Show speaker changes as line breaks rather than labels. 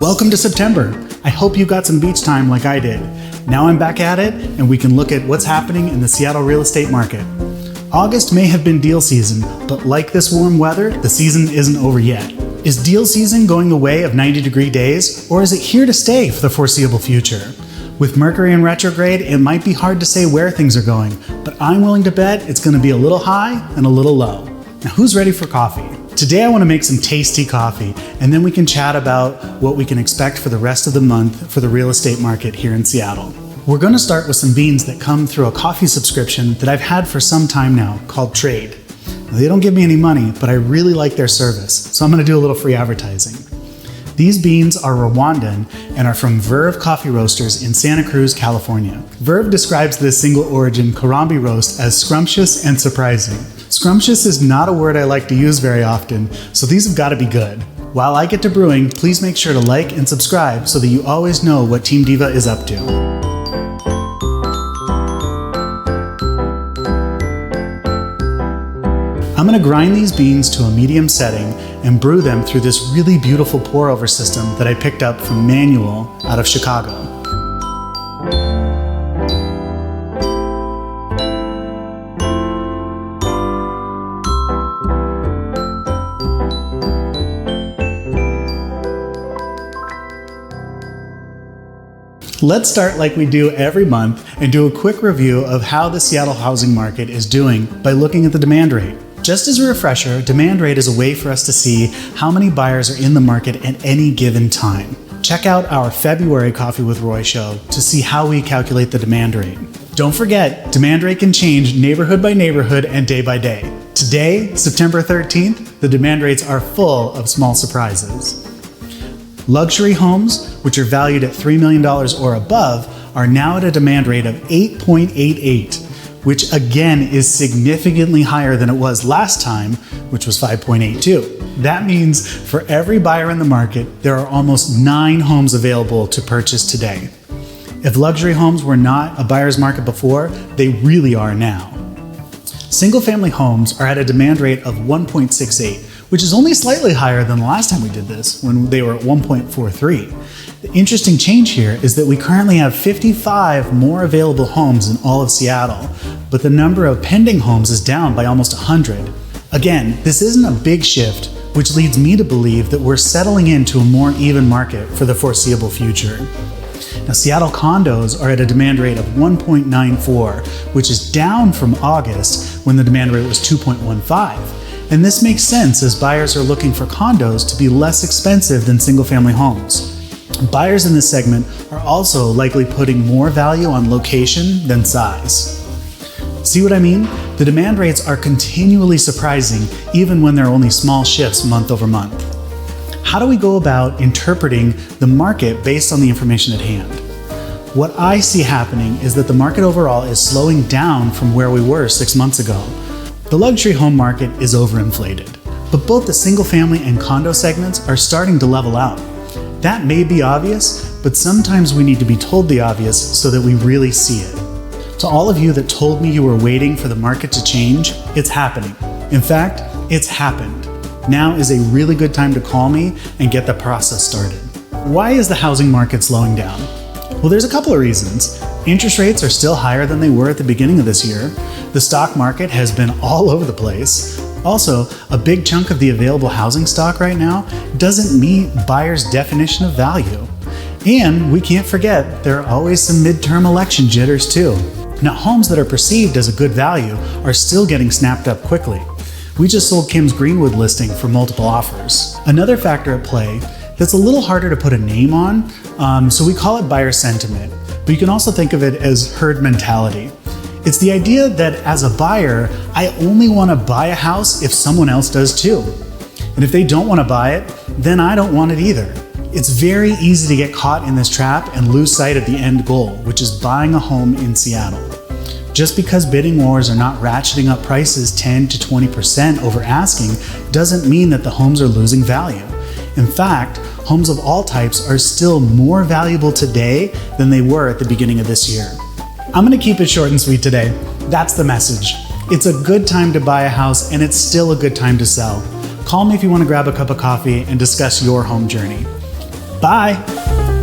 Welcome to September. I hope you got some beach time like I did. Now I'm back at it, and we can look at what's happening in the Seattle real estate market. August may have been deal season, but like this warm weather, the season isn't over yet. Is deal season going the way of 90-degree days, or is it here to stay for the foreseeable future? With Mercury in retrograde, it might be hard to say where things are going, but I'm willing to bet it's going to be a little high and a little low. Now, who's ready for coffee? Today I want to make some tasty coffee, and then we can chat about what we can expect for the rest of the month for the real estate market here in Seattle. We're going to start with some beans that come through a coffee subscription that I've had for some time now called Trade. Now, they don't give me any money, but I really like their service, so I'm going to do a little free advertising. These beans are Rwandan and are from Verve Coffee Roasters in Santa Cruz, California. Verve describes this single origin Karambi roast as scrumptious and surprising. Scrumptious is not a word I like to use very often, so these have got to be good. While I get to brewing, please make sure to like and subscribe so that you always know what Team Diva is up to. I'm going to grind these beans to a medium setting and brew them through this really beautiful pour-over system that I picked up from Manual out of Chicago. Let's start like we do every month and do a quick review of how the Seattle housing market is doing by looking at the demand rate. Just as a refresher, demand rate is a way for us to see how many buyers are in the market at any given time. Check out our February Coffee with Roy show to see how we calculate the demand rate. Don't forget, demand rate can change neighborhood by neighborhood and day by day. Today, September 13th, the demand rates are full of small surprises. Luxury homes, which are valued at $3 million or above, are now at a demand rate of 8.88, which again is significantly higher than it was last time, which was 5.82. That means for every buyer in the market, there are almost 9 homes available to purchase today. If luxury homes were not a buyer's market before, they really are now. Single-family homes are at a demand rate of 1.68, which is only slightly higher than the last time we did this, when they were at 1.43. The interesting change here is that we currently have 55 more available homes in all of Seattle, but the number of pending homes is down by almost 100. Again, this isn't a big shift, which leads me to believe that we're settling into a more even market for the foreseeable future. Now, Seattle condos are at a demand rate of 1.94, which is down from August when the demand rate was 2.15. And this makes sense as buyers are looking for condos to be less expensive than single-family homes. Buyers in this segment are also likely putting more value on location than size. See what I mean? The demand rates are continually surprising even when there are only small shifts month over month. How do we go about interpreting the market based on the information at hand? What I see happening is that the market overall is slowing down from where we were 6 months ago. The luxury home market is overinflated, but both the single-family and condo segments are starting to level out. That may be obvious, but sometimes we need to be told the obvious so that we really see it. To all of you that told me you were waiting for the market to change, it's happening. In fact, it's happened. Now is a really good time to call me and get the process started. Why is the housing market slowing down? Well, there's a couple of reasons. Interest rates are still higher than they were at the beginning of this year. The stock market has been all over the place. Also, a big chunk of the available housing stock right now doesn't meet buyers' definition of value. And we can't forget, there are always some midterm election jitters too. Now, homes that are perceived as a good value are still getting snapped up quickly. We just sold Kim's Greenwood listing for multiple offers. Another factor at play that's a little harder to put a name on, so we call it buyer sentiment, but you can also think of it as herd mentality. It's the idea that as a buyer, I only want to buy a house if someone else does too. And if they don't want to buy it, then I don't want it either. It's very easy to get caught in this trap and lose sight of the end goal, which is buying a home in Seattle. Just because bidding wars are not ratcheting up prices 10 to 20% over asking doesn't mean that the homes are losing value. In fact, homes of all types are still more valuable today than they were at the beginning of this year. I'm going to keep it short and sweet today. That's the message. It's a good time to buy a house, and it's still a good time to sell. Call me if you want to grab a cup of coffee and discuss your home journey. Bye!